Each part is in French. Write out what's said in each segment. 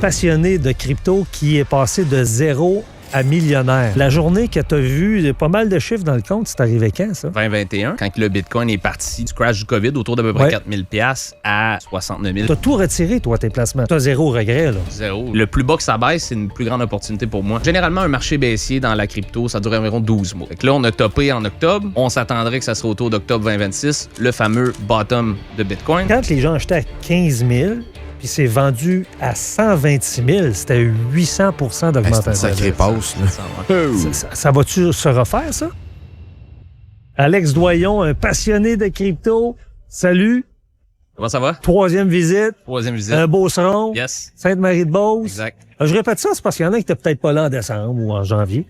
passionné de crypto qui est passé de zéro à millionnaire. La journée que tu as vu pas mal de chiffres dans le compte, c'est arrivé quand, ça? 2021, quand le Bitcoin est parti du crash du COVID autour d'à peu près 4 000 $ à 69 000. Tu as tout retiré, toi, tes placements. Tu as zéro regret, là. Zéro. Le plus bas que ça baisse, c'est une plus grande opportunité pour moi. Généralement, un marché baissier dans la crypto, ça dure environ 12 mois. Fait que là, on a topé en octobre. On s'attendrait que ça serait autour d'octobre 2026, le fameux bottom de Bitcoin. Quand les gens achetaient à 15 000, puis c'est vendu à 126 000, c'était 800 % d'augmentation. C'est une sacrée passe, là. Ça va-tu se refaire, ça? Alex Doyon, un passionné de crypto. Salut. Comment ça va? Troisième visite. Un Beauceron. Yes. Sainte-Marie-de-Beauce. Exact. Je répète ça, c'est parce qu'il y en a qui n'étaient peut-être pas là en décembre ou en janvier.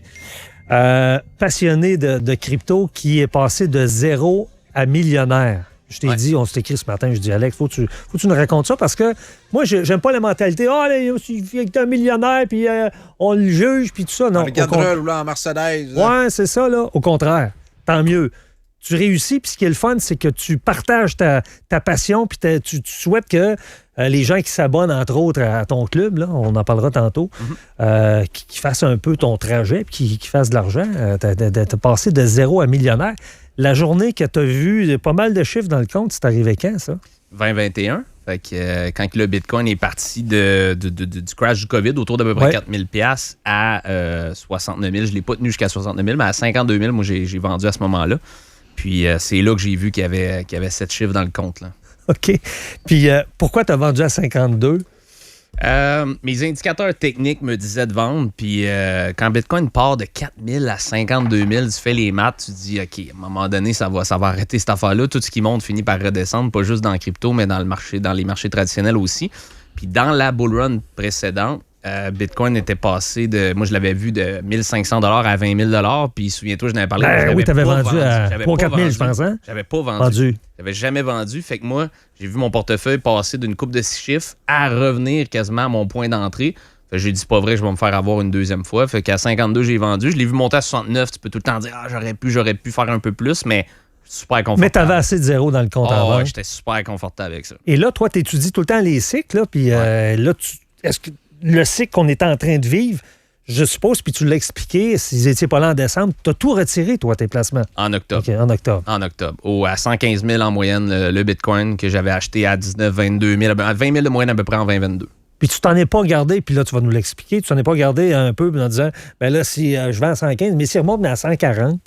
Passionné de crypto qui est passé de zéro à millionnaire. Je t'ai dit, on s'est écrit ce matin, je dis, Alex, faut que tu nous racontes ça parce que moi, j'aime pas la mentalité. Ah, il est un millionnaire, puis on le juge, puis tout ça. Non. Le Gadrel ou là en Mercedes. Ouais, c'est ça, là. Au contraire, tant mieux. Tu réussis, puis ce qui est le fun, c'est que tu partages ta passion, puis tu souhaites que les gens qui s'abonnent, entre autres, à ton club, là, on en parlera tantôt, qui fassent un peu ton trajet, puis qui fassent de l'argent. T'as passé de zéro à millionnaire. La journée que tu as vu pas mal de chiffres dans le compte, c'est arrivé quand, ça? 2021. Fait que quand le Bitcoin est parti du crash du COVID autour d'à peu près 4 000 $ à 69 000, je ne l'ai pas tenu jusqu'à 69 000, mais à 52 000, moi, j'ai vendu à ce moment-là. Puis c'est là que j'ai vu qu'il y avait 7 chiffres dans le compte, là. OK. Puis pourquoi tu as vendu à 52? Mes indicateurs techniques me disaient de vendre, puis quand Bitcoin part de 4 000 à 52 000, tu fais les maths, tu te dis, OK, à un moment donné, ça va arrêter cette affaire-là. Tout ce qui monte finit par redescendre, pas juste dans le crypto, mais dans les marchés traditionnels aussi. Puis dans la bull run précédente, Bitcoin était passé de... Moi, je l'avais vu de 1 500 $ à 20 000 $. Puis, souviens-toi, je n'avais parlé... oui, tu avais vendu à 3 4 000, je pense, hein? J'avais pas vendu. J'avais jamais vendu. Fait que moi, j'ai vu mon portefeuille passer d'une coupe de 6 chiffres à revenir quasiment à mon point d'entrée. Fait que j'ai dit, c'est pas vrai, je vais me faire avoir une deuxième fois. Fait qu'à 52, j'ai vendu. Je l'ai vu monter à 69. Tu peux tout le temps dire, j'aurais pu faire un peu plus, mais... super confortable. Mais tu avais assez de zéro dans le compte en banque. J'étais super confortable avec ça. Et là, toi, tu étudies tout le temps les cycles, là, puis là, est-ce que le cycle qu'on était en train de vivre, je suppose, puis tu l'as expliqué, s'ils n'étaient pas là en décembre, tu as tout retiré, toi, tes placements? En octobre. OK, en octobre. En octobre. À 115 000 en moyenne, le Bitcoin que j'avais acheté à 19 22 000, à 20 000 de moyenne à peu près en 2022. Puis tu t'en es pas gardé, puis là, tu vas nous l'expliquer, tu t'en es pas gardé un peu en disant, ben là, si je vends à 115, mais s'il remonte à 140...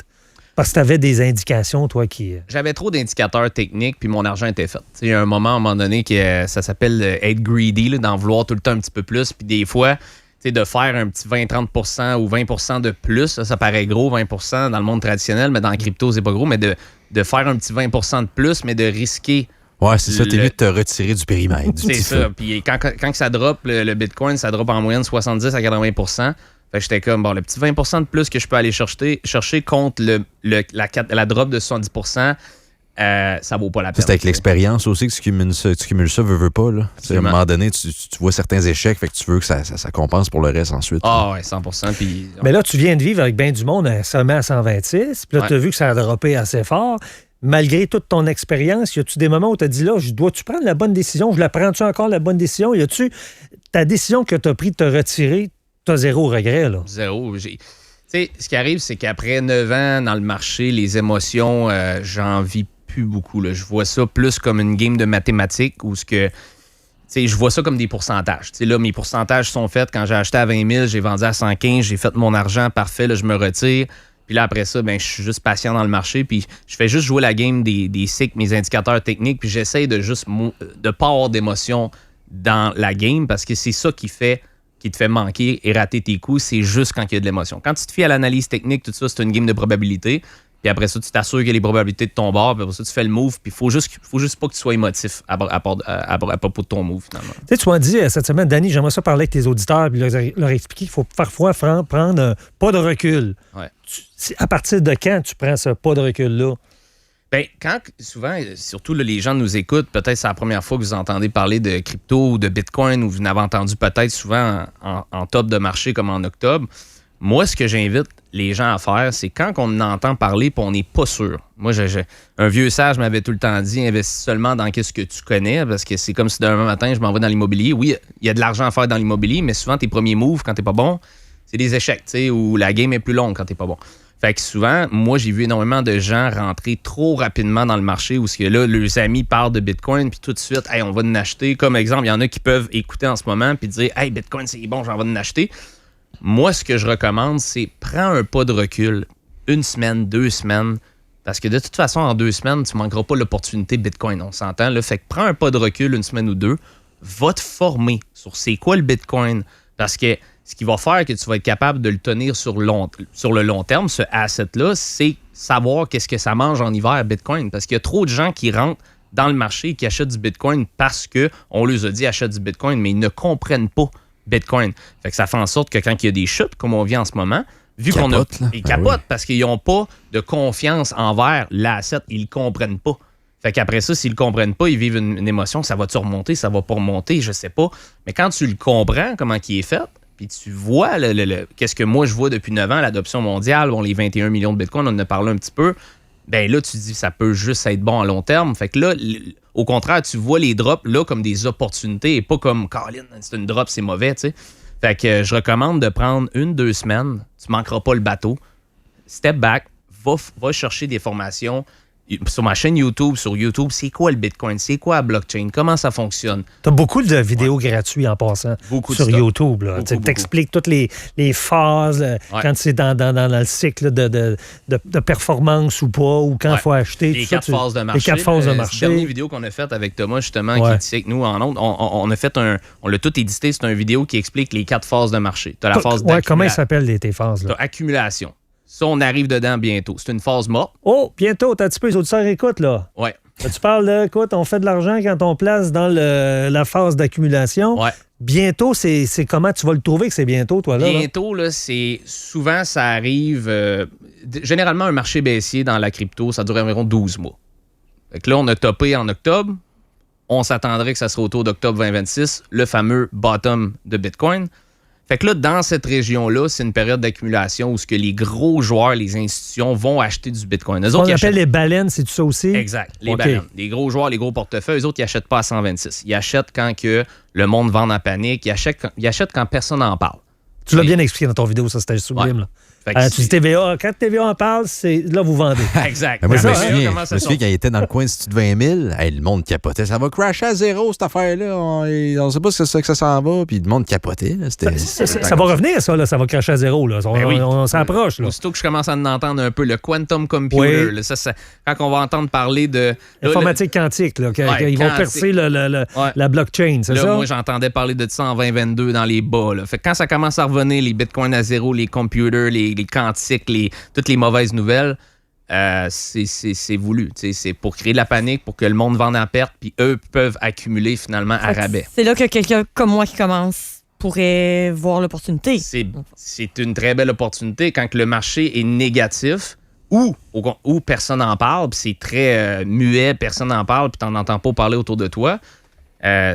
Parce que tu avais des indications, toi, qui... J'avais trop d'indicateurs techniques, puis mon argent était fait. Il y a un moment, à un moment donné, ça s'appelle être greedy, là, d'en vouloir tout le temps un petit peu plus. Puis des fois, de faire un petit 20-30 % ou 20 % de plus, ça paraît gros, 20 % dans le monde traditionnel, mais dans la crypto, c'est pas gros. Mais de faire un petit 20 % de plus, mais de risquer... Ouais, c'est ça. T'es mieux de te retirer du périmètre. C'est ça. Puis quand ça drop, le Bitcoin, ça drop en moyenne 70 à 80 %. Fait que j'étais comme, bon, le petit 20 % de plus que je peux aller chercher contre la drop de 70 %, ça vaut pas la peine. C'est avec l'expérience aussi que tu cumules ça, veux pas. Là. À un moment donné, tu vois certains échecs, fait que tu veux que ça compense pour le reste ensuite. Ah ouais, 100 %. Puis, mais là, tu viens de vivre avec bien du monde un sommet à 126, puis là, tu as vu que ça a droppé assez fort. Malgré toute ton expérience, y a-tu des moments où tu as dit, là, dois-tu prendre la bonne décision? Je la prends-tu encore, la bonne décision? Y a-tu ta décision que tu as prise de te retirer? T'as zéro regret, là. Zéro. Tu sais, ce qui arrive, c'est qu'après 9 ans dans le marché, les émotions, j'en vis plus beaucoup, là. Je vois ça plus comme une game de mathématiques où je vois ça comme des pourcentages. Là, mes pourcentages sont faits. Quand j'ai acheté à 20 000, j'ai vendu à 115, j'ai fait mon argent, parfait, là, je me retire. Puis là, après ça, je suis juste patient dans le marché. Puis je fais juste jouer la game des cycles, mes indicateurs techniques. Puis j'essaye de juste de pas avoir d'émotion dans la game parce que c'est ça qui te fait manquer et rater tes coups, c'est juste quand il y a de l'émotion. Quand tu te fies à l'analyse technique, tout ça, c'est une game de probabilité. Puis après ça, tu t'assures qu'il y a les probabilités de ton bord. Puis après ça, tu fais le move. Puis il faut juste pas que tu sois émotif à propos de ton move, finalement. Tu m'as dit cette semaine, Danny, j'aimerais ça parler avec tes auditeurs puis leur expliquer qu'il faut parfois prendre pas de recul. Ouais. À partir de quand tu prends ce pas de recul-là? Bien, quand souvent, surtout là, les gens nous écoutent, peut-être c'est la première fois que vous entendez parler de crypto ou de Bitcoin ou vous n'avez entendu peut-être souvent en top de marché comme en octobre. Moi, ce que j'invite les gens à faire, c'est quand on entend parler et on n'est pas sûr. Moi, un vieux sage m'avait tout le temps dit, investis seulement dans ce que tu connais, parce que c'est comme si demain matin, je m'en vais dans l'immobilier. Oui, il y a de l'argent à faire dans l'immobilier, mais souvent, tes premiers moves, quand t'es pas bon, c'est des échecs, tu sais, ou la game est plus longue quand t'es pas bon. Fait que souvent, moi, j'ai vu énormément de gens rentrer trop rapidement dans le marché où là, leurs amis parlent de Bitcoin, puis tout de suite, hey, on va en acheter. Comme exemple, il y en a qui peuvent écouter en ce moment puis dire, hey, Bitcoin, c'est bon, j'en vais en acheter. Moi, ce que je recommande, c'est prends un pas de recul, 1 semaine, 2 semaines, parce que de toute façon, en 2 semaines, tu ne manqueras pas l'opportunité Bitcoin, on s'entend. Là, fait que prends un pas de recul, 1 semaine ou 2, va te former sur c'est quoi le Bitcoin, parce que ce qui va faire que tu vas être capable de le tenir sur le long terme, ce asset-là, c'est savoir qu'est-ce que ça mange en hiver, Bitcoin. Parce qu'il y a trop de gens qui rentrent dans le marché et qui achètent du Bitcoin parce qu'on leur a dit achète du Bitcoin, mais ils ne comprennent pas Bitcoin. Fait que ça fait en sorte que quand il y a des chutes, comme on vit en ce moment, vu qu'on a... Ils capotent parce qu'ils n'ont pas de confiance envers l'asset, ils ne le comprennent pas. Fait qu'après ça, s'ils ne le comprennent pas, ils vivent une émotion, ça va-tu remonter, ça va pas remonter, je sais pas. Mais quand tu le comprends, comment il est fait, puis tu vois qu'est-ce que moi je vois depuis 9 ans, l'adoption mondiale, bon, les 21 millions de Bitcoin, on en a parlé un petit peu, ben là, tu te dis ça peut juste être bon à long terme. Fait que là, au contraire, tu vois les drops là comme des opportunités et pas comme Colin, c'est une drop, c'est mauvais, tu sais. Fait que je recommande de prendre 1-2 semaines, tu manqueras pas le bateau, step back, va chercher des formations. Sur ma chaîne YouTube, c'est quoi le Bitcoin? C'est quoi la blockchain? Comment ça fonctionne? Tu as beaucoup de vidéos gratuites en passant sur YouTube. Tu expliques toutes les phases, quand c'est dans le cycle de performance ou pas, ou quand il faut acheter. Les 4 phases de marché. Les 4 phases de marché. La dernière vidéo qu'on a faite avec Thomas, justement, qui disait que nous, en ondes, on a fait on l'a tout édité. C'est une vidéo qui explique les 4 phases de marché. Tu as la phase d'accumulation. Comment ils s'appellent tes phases? Tu as accumulation. Ça, on arrive dedans bientôt. C'est une phase morte. Oh, bientôt, t'as un petit peu les auditeurs écoutent, là. Oui. Tu parles de, écoute, on fait de l'argent quand on place dans la phase d'accumulation. Ouais. Bientôt, c'est comment tu vas le trouver que c'est bientôt, toi, là? Bientôt, là, c'est souvent, ça arrive... généralement, un marché baissier dans la crypto, ça dure environ 12 mois. Fait que là, on a topé en octobre. On s'attendrait que ça serait autour d'octobre 2026, le fameux bottom de Bitcoin. Fait que là, dans cette région-là, c'est une période d'accumulation où ce que les gros joueurs, les institutions vont acheter du Bitcoin. Eux autres, on appelle les baleines, c'est tout ça aussi? Exact, les baleines. Les gros joueurs, les gros portefeuilles, eux autres, ils n'achètent pas à 126. Ils achètent quand que le monde vend en panique. Ils achètent quand personne n'en parle. Tu l'as bien expliqué dans ton vidéo, ça, c'était sublime. Là. Tu dis TVA, quand TVA en parle, c'est là vous vendez. Exact. Moi, je me souviens quand il était dans le coin de 20 000, le monde capotait. Ça va crasher à zéro, cette affaire-là. On ne sait pas ce que ça s'en va. Puis le monde capotait. Là. Ça va revenir, ça. Là. Ça va crasher à zéro. Là. On s'approche. Là. Aussitôt que je commence à en entendre un peu le quantum computer, là, quand on va entendre parler de... Informatique quantique, là, ils vont percer la blockchain, c'est ça? Moi, j'entendais parler de ça en 2022 dans les bas. Là. Fait que quand ça commence à revenir, les bitcoins à zéro, les computers, les quantiques, toutes les mauvaises nouvelles, c'est voulu. C'est pour créer de la panique, pour que le monde vende en perte, puis eux peuvent accumuler finalement à rabais. C'est là que quelqu'un comme moi qui commence pourrait voir l'opportunité. C'est une très belle opportunité quand le marché est négatif ou personne n'en parle, puis c'est très muet, personne n'en parle, puis tu n'en entends pas parler autour de toi.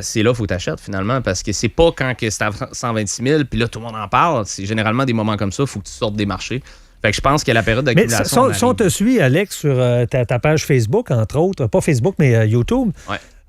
C'est là qu'il faut t'achètes finalement, parce que c'est pas quand c'est à 126 000 puis là tout le monde en parle. C'est généralement des moments comme ça, il faut que tu sortes des marchés. Fait que je pense que la période d'accumulation... Mais si on te suit, Alex, sur ta page Facebook, entre autres, pas Facebook, mais YouTube,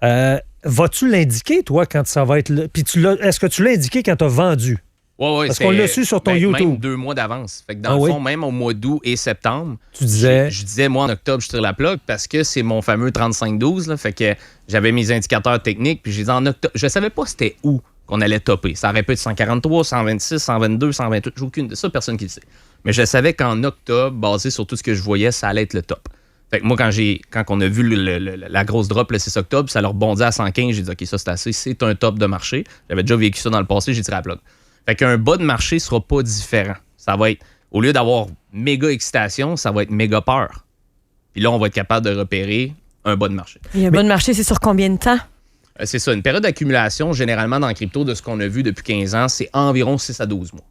vas-tu l'indiquer, toi, quand ça va être là? Puis est-ce que tu l'as indiqué quand tu as vendu? Oui, parce qu'on l'a su sur ton YouTube. Même 2 mois d'avance. Fait que dans le fond, même au mois d'août et septembre, tu disais... Je disais, moi, en octobre, je tire la plug parce que c'est mon fameux 35-12. Là, fait que j'avais mes indicateurs techniques, puis j'ai dit en octobre... Je savais pas c'était où qu'on allait topper. Ça aurait pu être 143, 126, 122, 128. J'ai aucune de ça, personne qui le sait. Mais je savais qu'en octobre, basé sur tout ce que je voyais, ça allait être le top. Fait que moi, quand on a vu la grosse drop le 6 octobre, ça leur rebondit à 115. J'ai dit, OK, ça, c'est assez. C'est un top de marché. J'avais déjà vécu ça dans le passé. J'ai tiré la plug. Fait qu'un bas de marché ne sera pas différent. Ça va être, au lieu d'avoir méga excitation, ça va être méga peur. Puis là, on va être capable de repérer un bas de marché. Et un bas de marché, c'est sur combien de temps? C'est ça. Une période d'accumulation, généralement dans le crypto, de ce qu'on a vu depuis 15 ans, c'est environ 6 à 12 mois.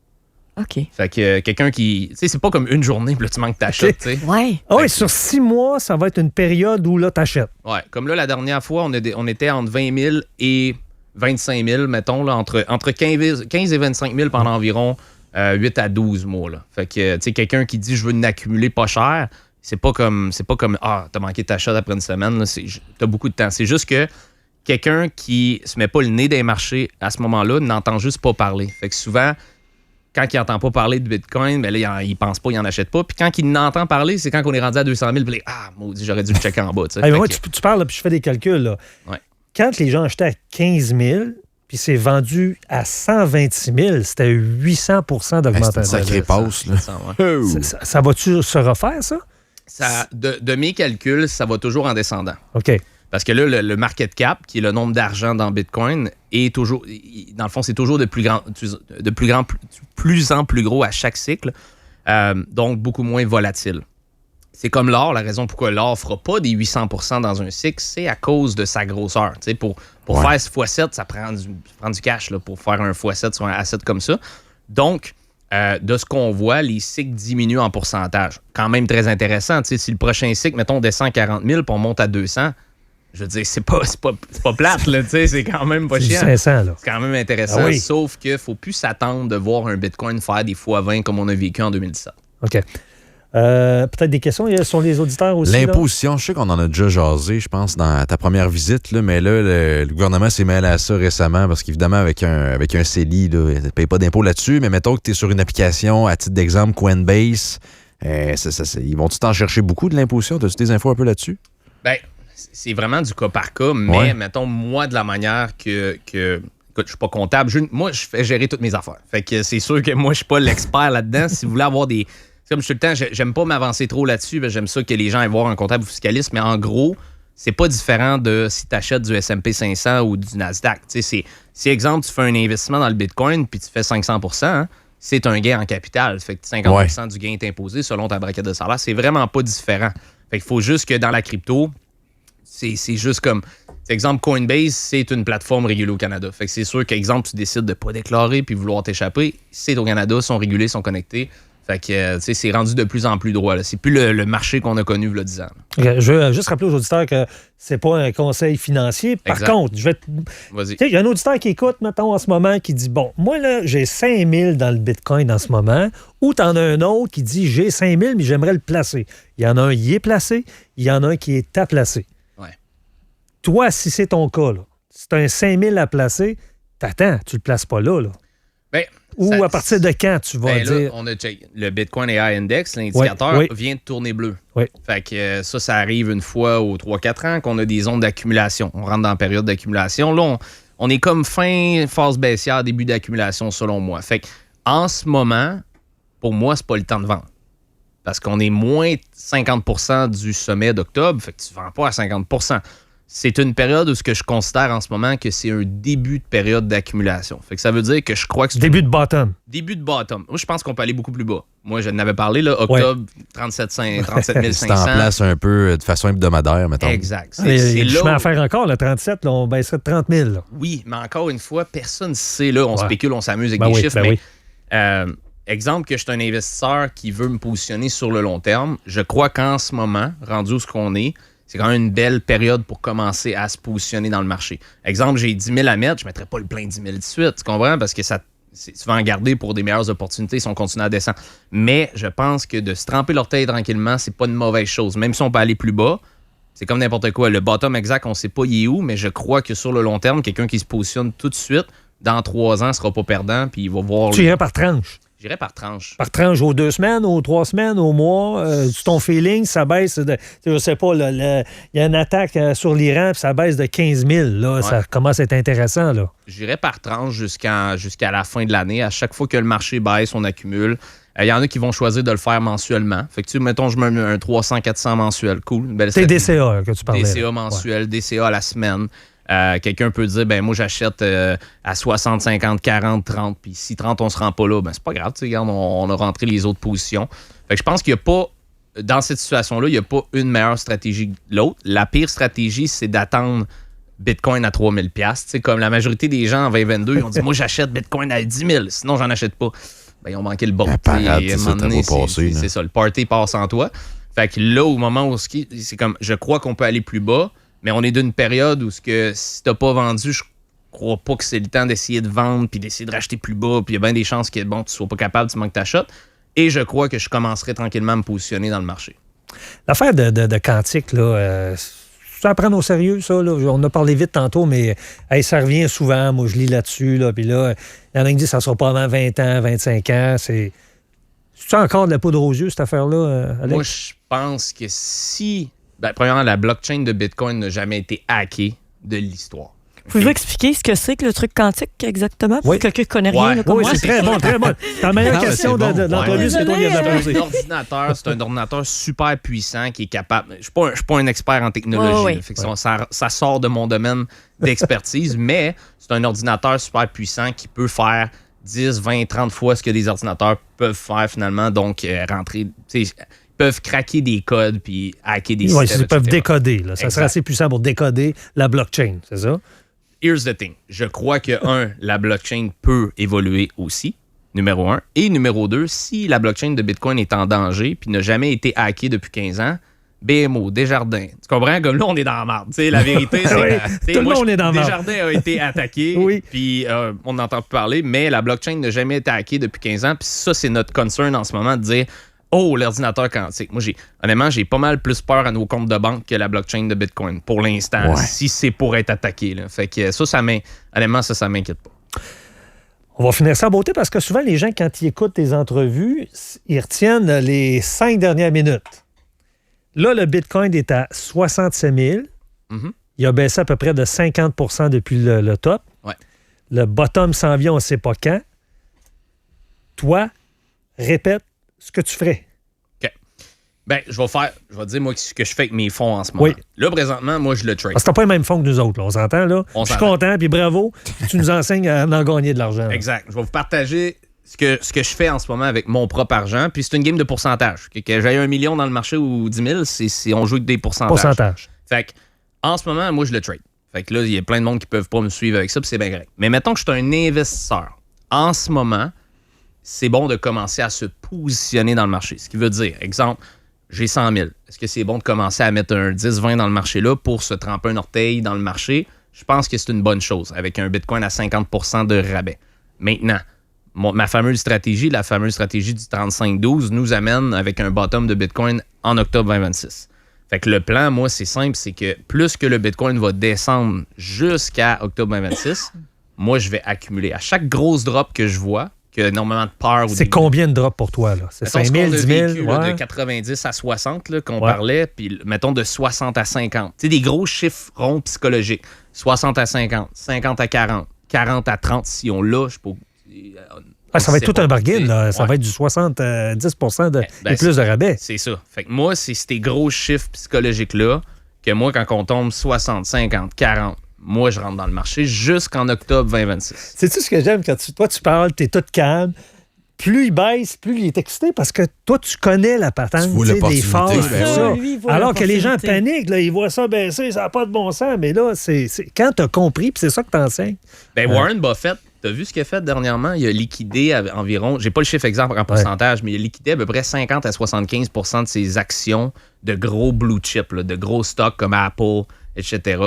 OK. Fait que quelqu'un qui... Tu sais, c'est pas comme une journée, puis là, tu manques t'achètes, tu sais. Ouais. Ah oui, sur 6 mois, ça va être une période où là, t'achètes. Ouais. Comme là, la dernière fois, on était entre 20 000 et 25 000, mettons, là, entre 15 et 25 000 pendant environ 8 à 12 mois. Là. Fait que, tu sais, quelqu'un qui dit « je veux accumuler pas cher », c'est pas comme « ah, t'as manqué ta shot après une semaine », t'as beaucoup de temps. C'est juste que quelqu'un qui se met pas le nez des marchés à ce moment-là n'entend juste pas parler. Fait que souvent, quand il n'entend pas parler de Bitcoin, ben là, il pense pas, il n'en achète pas. Puis quand il n'entend parler, c'est quand on est rendu à 200 000, puis là, ah, maudit, j'aurais dû le checker en bas. Hey, moi, tu parles, puis je fais des calculs. Là. Ouais. Quand les gens achetaient à 15 000, puis c'est vendu à 126 000, c'était 800 d'augmentation. C'est une sacrée passe. Là. Ça va-tu se refaire, ça? De mes calculs, ça va toujours en descendant. OK. Parce que là, le market cap, qui est le nombre d'argent dans Bitcoin, est toujours, dans le fond, c'est toujours de plus en plus gros à chaque cycle, donc beaucoup moins volatile. C'est comme l'or, la raison pourquoi l'or ne fera pas des 800% dans un cycle, c'est à cause de sa grosseur. Tu sais, pour faire x7, ça prend du cash là, pour faire un x7 sur un asset comme ça. Donc, de ce qu'on voit, les cycles diminuent en pourcentage. Quand même très intéressant. Tu sais, si le prochain cycle, mettons, descend à 40 000 puis on monte à 200, je veux dire, c'est pas plate, là, tu sais, c'est quand même pas chiant. 500, là. C'est quand même intéressant, sauf qu'il ne faut plus s'attendre de voir un Bitcoin faire des x20 comme on a vécu en 2017. OK. Peut-être des questions sur les auditeurs aussi? L'imposition, je sais qu'on en a déjà jasé, je pense, dans ta première visite, là, mais là, le gouvernement s'est mêlé à ça récemment parce qu'évidemment, avec un CELI, là, il ne paye pas d'impôt là-dessus, mais mettons que tu es sur une application, à titre d'exemple, Coinbase, ils vont-tu t'en chercher beaucoup de l'imposition? As-tu des infos un peu là-dessus? Bien, c'est vraiment du cas par cas, mais mettons, moi, de la manière que écoute, je suis pas comptable, moi, je fais gérer toutes mes affaires. Fait que c'est sûr que moi, je suis pas l'expert là-dedans. Si vous voulez avoir des... Comme je suis tout le temps, j'aime pas m'avancer trop là-dessus, j'aime ça que les gens aillent voir un comptable fiscaliste, mais en gros, c'est pas différent de si tu achètes du S&P 500 ou du Nasdaq. Si, exemple, tu fais un investissement dans le Bitcoin puis tu fais 500 %, c'est un gain en capital. Fait que 50 du gain est imposé selon ta braquette de salaire. C'est vraiment pas différent. Fait qu'il faut juste que dans la crypto, c'est juste comme... Exemple, Coinbase, c'est une plateforme régulée au Canada. Fait que c'est sûr qu'exemple, tu décides de pas déclarer puis vouloir t'échapper, c'est au Canada, sont régulés, sont connectés. Fait que, c'est rendu de plus en plus droit. Là. C'est plus le marché qu'on a connu il y a 10 ans. Okay, je veux juste rappeler aux auditeurs que c'est pas un conseil financier. Par contre, Vas-y. Il y a un auditeur qui écoute, mettons, en ce moment, qui dit, bon, moi, là, j'ai 5 000 dans le Bitcoin en ce moment, ou t'en as un autre qui dit, j'ai 5 000, mais j'aimerais le placer. Il y en a un qui est placé, il y en a un qui est à placer. Ouais. Toi, si c'est ton cas, là, si t'as un 5 000 à placer, t'attends, tu le places pas là. Ben, ou à partir de quand tu vas dire... Là, on a le Bitcoin AI Index, l'indicateur, vient de tourner bleu. Oui. Fait que ça arrive une fois aux 3-4 ans qu'on a des zones d'accumulation. On rentre dans la période d'accumulation. Là, on est comme fin phase baissière, début d'accumulation, selon moi. Fait que en ce moment, pour moi, c'est pas le temps de vendre. Parce qu'on est moins 50% du sommet d'octobre, fait que tu ne vends pas à 50%. C'est une période où ce que je considère en ce moment que c'est un début de période d'accumulation. Fait que ça veut dire que je crois que c'est... Début de bottom. Début de bottom. Moi, je pense qu'on peut aller beaucoup plus bas. Moi, je n'avais parlé, là, octobre, 37 500. C'est en place un peu de façon hebdomadaire, mettons. Exact. C'est là chemin à faire encore, le 37, là, on baisserait de 30 000. Là. Oui, mais encore une fois, personne ne sait. Là, on spécule, on s'amuse avec des chiffres. Exemple que je suis un investisseur qui veut me positionner sur le long terme, je crois qu'en ce moment, rendu où ce qu'on est, c'est quand même une belle période pour commencer à se positionner dans le marché. Exemple, j'ai 10 000 à mettre, je ne mettrai pas le plein 10 000 tout de suite, tu comprends? Parce que tu vas en garder pour des meilleures opportunités si on continue à descendre. Mais je pense que de se tremper l'orteil tranquillement, c'est pas une mauvaise chose. Même si on peut aller plus bas, c'est comme n'importe quoi. Le bottom exact, on ne sait pas il est où, mais je crois que sur le long terme, quelqu'un qui se positionne tout de suite, dans 3 ans, ne sera pas perdant, puis il va voir... Tu irais par tranche? J'irais par tranche. Par tranche, aux 2 semaines, aux 3 semaines, au mois. Ton feeling, ça baisse de... Je sais pas, il y a une attaque sur l'Iran, puis ça baisse de 15 000. Là, ça commence à être intéressant. Là. J'irais par tranche jusqu'à la fin de l'année. À chaque fois que le marché baisse, on accumule. Il y en a qui vont choisir de le faire mensuellement. Fait que, mettons, je mets un 300-400 mensuel. Cool. C'est DCA que tu parlais. DCA mensuel, DCA à la semaine. Quelqu'un peut dire, ben moi, j'achète à 60, 50, 40, 30, puis si 30, on se rend pas là, ben c'est pas grave, regarde, on a rentré les autres positions. Fait que je pense qu'il n'y a pas, dans cette situation-là, il n'y a pas une meilleure stratégie que l'autre. La pire stratégie, c'est d'attendre Bitcoin à 3 000 $. Comme la majorité des gens en 2022, ils ont dit, moi, j'achète Bitcoin à 10 000, sinon, j'en achète pas. Ben, ils ont manqué le bon. C'est ça, le party passe en toi. Fait que là, au moment où c'est comme, je crois qu'on peut aller plus bas, mais on est d'une période où si t'as pas vendu, je crois pas que c'est le temps d'essayer de vendre puis d'essayer de racheter plus bas, puis il y a bien des chances que tu sois pas capable, tu manques ta shot. Et je crois que je commencerai tranquillement à me positionner dans le marché. L'affaire de Quantique, là, ça prend au sérieux, ça. Là. On a parlé vite tantôt, mais ça revient souvent. Moi, je lis là-dessus. Là, puis là, il y en a qui disent que ça ne sera pas avant 20 ans, 25 ans. C'est encore de la poudre aux yeux, cette affaire-là, Alex? Moi, je pense que si... premièrement, la blockchain de Bitcoin n'a jamais été hackée de l'histoire. Pouvez-vous expliquer ce que c'est que le truc quantique exactement? Pour quelqu'un qui connaît rien comme moi. C'est très bon, très bon. C'est la meilleure question de l'entrevue, c'est toi qui viens de poser. C'est un ordinateur super puissant qui est capable... Je ne suis pas un expert en technologie. Fait que ça sort de mon domaine d'expertise, mais c'est un ordinateur super puissant qui peut faire 10, 20, 30 fois ce que des ordinateurs peuvent faire finalement. Donc, peuvent craquer des codes puis hacker des systèmes. Ils peuvent décoder. Là. Ça serait assez puissant pour décoder la blockchain, c'est ça? Here's the thing. Je crois que, la blockchain peut évoluer aussi, numéro 1. Et numéro 2, si la blockchain de Bitcoin est en danger puis n'a jamais été hackée depuis 15 ans, BMO, Desjardins. Tu comprends? Comme là, on est dans la merde. La vérité, c'est tout le monde est dans la merde. Desjardins a été attaqué, puis on n'entend plus parler, mais la blockchain n'a jamais été hackée depuis 15 ans. Puis ça, c'est notre concern en ce moment de dire l'ordinateur quantique. Moi, honnêtement, j'ai pas mal plus peur à nos comptes de banque que la blockchain de Bitcoin pour l'instant, si c'est pour être attaqué. Là. Fait que honnêtement, ça m'inquiète pas. On va finir ça en beauté parce que souvent, les gens, quand ils écoutent tes entrevues, ils retiennent les 5 dernières minutes. Là, le Bitcoin est à 67 000. Mm-hmm. Il a baissé à peu près de 50 % depuis le top. Ouais. Le bottom s'en vient, on ne sait pas quand. Toi, répète ce que tu ferais. OK. Je vais dire, moi, ce que je fais avec mes fonds en ce moment. Oui. Là, présentement, moi, je le trade. Parce que t'as pas les mêmes fonds que nous autres, là. On s'entend, là? Je suis content, puis bravo. Tu nous enseignes à en gagner de l'argent. Exact. Je vais vous partager ce que je fais en ce moment avec mon propre argent. Puis c'est une game de pourcentage. Que j'aille 1 million dans le marché ou 10 000, on joue avec des pourcentages. Fait que, en ce moment, moi, je le trade. Fait que là, il y a plein de monde qui peuvent pas me suivre avec ça, puis c'est bien correct. Mais mettons que je suis un investisseur. En ce moment, c'est bon de commencer à se positionner dans le marché. Ce qui veut dire, exemple, j'ai 100 000. Est-ce que c'est bon de commencer à mettre un 10-20 dans le marché là pour se tremper un orteil dans le marché? Je pense que c'est une bonne chose avec un Bitcoin à 50 % de rabais. Maintenant, la fameuse stratégie du 35-12 nous amène avec un bottom de Bitcoin en octobre 2026. Fait que le plan, moi, c'est simple, c'est que plus que le Bitcoin va descendre jusqu'à octobre 2026, moi, je vais accumuler. À chaque grosse drop que je vois, que normalement de peur... C'est combien de drops pour toi, là? C'est 5 000, 10 000? De 90 à 60 là, qu'on parlait, puis mettons de 60 à 50. Tu sais, des gros chiffres ronds psychologiques. 60 à 50, 50 à 40, 40 à 30 si on l'a, je peux... ça va être tout un bargain, là. Ça va être du 70 % et plus de rabais. C'est ça. Fait que moi, c'est ces gros chiffres psychologiques-là que moi, quand on tombe 60, 50, 40, moi, je rentre dans le marché jusqu'en octobre 2026. Sais-tu ce que j'aime quand toi, tu parles, t'es tout calme. Plus il baisse, plus il est excité parce que toi, tu connais la patente, des phases, tout ça. Alors que les gens paniquent, là, ils voient ça baisser, ça n'a pas de bon sens. Mais là, c'est quand tu as compris, puis c'est ça que tu enseignes. Warren Buffett, tu as vu ce qu'il a fait dernièrement? Il a liquidé environ, j'ai pas le chiffre exact en pourcentage, mais il a liquidé à peu près 50 à 75 % de ses actions de gros blue chips, de gros stocks comme Apple, etc.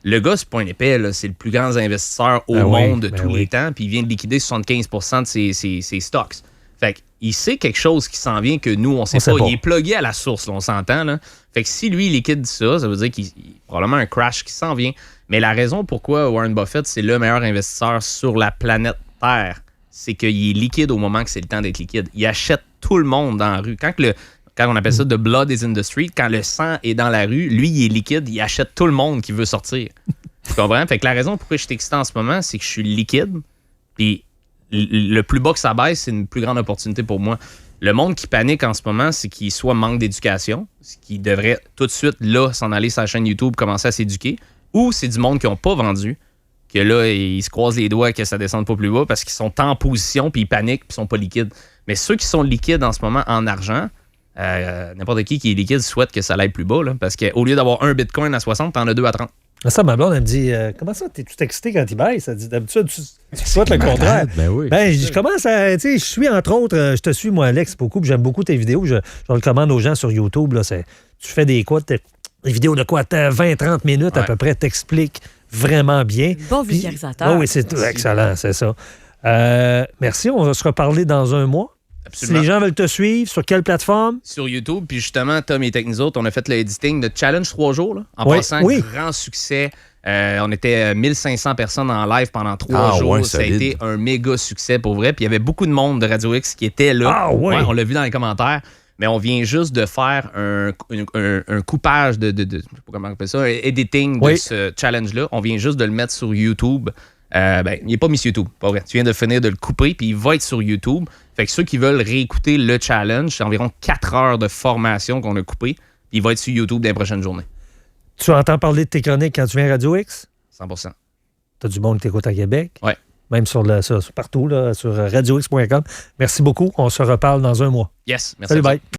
Le gars, c'est pas un épais, là, c'est le plus grand investisseur au monde de tous les temps, puis il vient de liquider 75 % de ses stocks. Fait qu'il sait quelque chose qui s'en vient que nous, on sait pas. Il est plugué à la source, là, on s'entend. Là. Fait que si lui, il liquide ça veut dire qu'il y a probablement un crash qui s'en vient. Mais la raison pourquoi Warren Buffett, c'est le meilleur investisseur sur la planète Terre, c'est qu'il est liquide au moment que c'est le temps d'être liquide. Il achète tout le monde dans la rue. Quand on appelle ça « the blood is in the street », quand le sang est dans la rue, lui, il est liquide, il achète tout le monde qui veut sortir. Tu comprends? Fait que la raison pourquoi je suis excité en ce moment, c'est que je suis liquide, puis le plus bas que ça baisse, c'est une plus grande opportunité pour moi. Le monde qui panique en ce moment, c'est qu'il soit manque d'éducation, ce qui devrait tout de suite, là, s'en aller sur la chaîne YouTube, commencer à s'éduquer, ou c'est du monde qui n'ont pas vendu, que là, ils se croisent les doigts que ça descende pas plus bas parce qu'ils sont en position, puis ils paniquent, puis ils sont pas liquides. Mais ceux qui sont liquides en ce moment en argent, n'importe qui est liquide souhaite que ça aille plus bas, là, parce qu'au lieu d'avoir un Bitcoin à 60, t'en as 2 à 30. Ça, ma blonde, elle me dit comment ça, t'es tout excité quand il baisse? Elle dit d'habitude, tu souhaites le contraire. Je commence à. Tu sais, je suis entre autres, je te suis, moi, Alex, beaucoup, puis j'aime beaucoup tes vidéos. Je le recommande aux gens sur YouTube. Là, tu fais des vidéos de quoi? 20-30 minutes à peu près, t'expliques vraiment bien. Bon Puis- vulgarisateur. oui, c'est excellent, c'est ça. Merci, on va se reparler dans un mois. Absolument. Si les gens veulent te suivre, sur quelle plateforme? Sur YouTube, puis justement, Tom et nous autres, on a fait le editing de Challenge 3 jours. Là. En Oui, passant, oui. grand succès. On était 1500 personnes en live pendant 3 jours. ouais, ça a solide. été un méga succès pour vrai. Puis il y avait beaucoup de monde de Radio X qui était là. Ah, ouais. On l'a vu dans les commentaires. Mais on vient juste de faire un coupage je sais pas comment on appelle ça, un editing de Oui. ce challenge-là. On vient juste de le mettre sur YouTube. Il n'est pas mis sur YouTube, pas vrai. Tu viens de finir de le couper, puis il va être sur YouTube. Fait que ceux qui veulent réécouter le challenge, c'est environ 4 heures de formation qu'on a coupé, puis il va être sur YouTube dans les prochaines journées. Tu entends parler de tes chroniques quand tu viens à Radio X? 100%. Tu as du monde qui t'écoute à Québec? Ouais. Même sur partout, là, sur radiox.com. Merci beaucoup. On se reparle dans un mois. Yes, merci. Salut, à toi. bye.